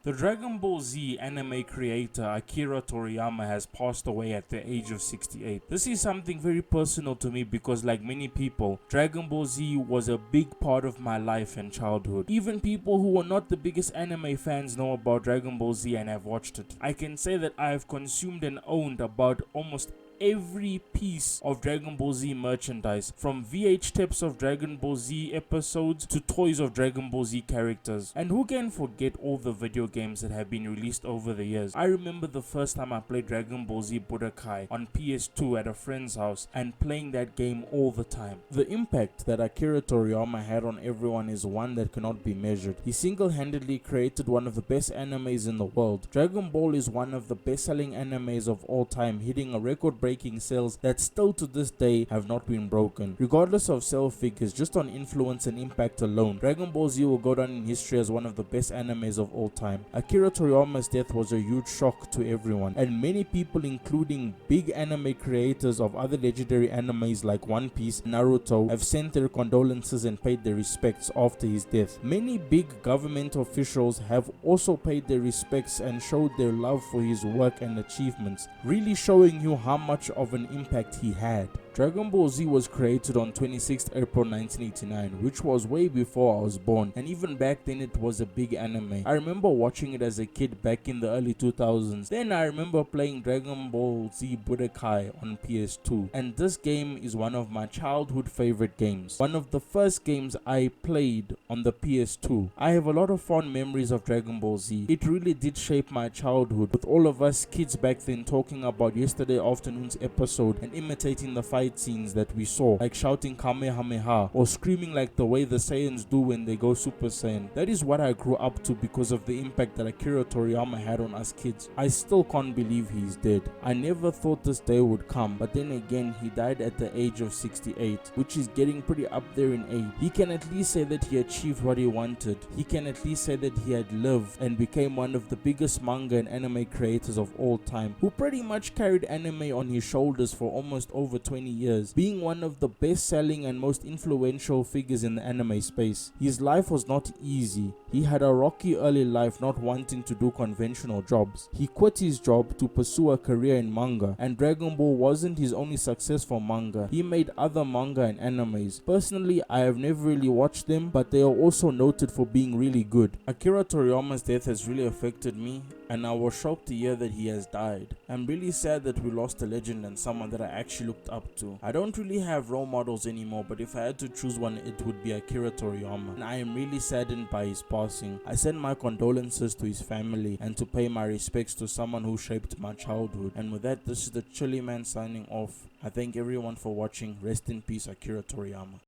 The Dragon Ball Z anime creator Akira Toriyama has passed away at the age of 68. This is something very personal to me because, like many people, Dragon Ball Z was a big part of my life and childhood. Even people who were not the biggest anime fans know about Dragon Ball Z and have watched it. I can say that I have consumed and owned about almost every piece of Dragon Ball Z merchandise, from VH tapes of Dragon Ball Z episodes to toys of Dragon Ball Z characters. And who can forget all the video games that have been released over the years? I remember the first time I played Dragon Ball Z Budokai on PS2 at a friend's house and playing that game all the time. The impact that Akira Toriyama had on everyone is one that cannot be measured. He single-handedly created one of the best animes in the world. Dragon Ball is one of the best-selling animes of all time, hitting a record-breaking sales that still to this day have not been broken. Regardless of sale figures, just on influence and impact alone, Dragon Ball Z will go down in history as one of the best animes of all time. Akira Toriyama's death was a huge shock to everyone, and many people, including big anime creators of other legendary animes like One Piece and Naruto, have sent their condolences and paid their respects after his death. Many big government officials have also paid their respects and showed their love for his work and achievements, really showing you how much of an impact he had. Dragon Ball Z was created on 26th April 1989, which was way before I was born, and even back then it was a big anime. I remember watching it as a kid back in the early 2000s. Then I remember playing Dragon Ball Z Budokai on PS2, and this game is one of my childhood favorite games. One of the first games I played on the PS2. I have a lot of fond memories of Dragon Ball Z. It really did shape my childhood, with all of us kids back then talking about yesterday afternoon's episode and imitating the fight scenes that we saw, like shouting Kamehameha or screaming like the way the Saiyans do when they go Super Saiyan. That is what I grew up to because of the impact that Akira Toriyama had on us kids. I still can't believe he's dead. I never thought this day would come, but then again, he died at the age of 68, which is getting pretty up there in age. He can at least say that he achieved what he wanted. He can at least say that he had lived and became one of the biggest manga and anime creators of all time, who pretty much carried anime on his shoulders for almost over 20 years, being one of the best-selling and most influential figures in the anime space. His life was not easy. He had a rocky early life, not wanting to do conventional jobs. He quit his job to pursue a career in manga, and Dragon Ball wasn't his only successful manga. He made other manga and animes. Personally, I have never really watched them, but they are also noted for being really good. Akira Toriyama's death has really affected me, and I was shocked to hear that he has died. I'm really sad that we lost a legend and someone that I actually looked up to. I don't really have role models anymore, but if I had to choose one, it would be Akira Toriyama, and I am really saddened by his passing. I send my condolences to his family and to pay my respects to someone who shaped my childhood. And with that, this is the Chilly Man signing off. I thank everyone for watching. Rest in peace, Akira Toriyama.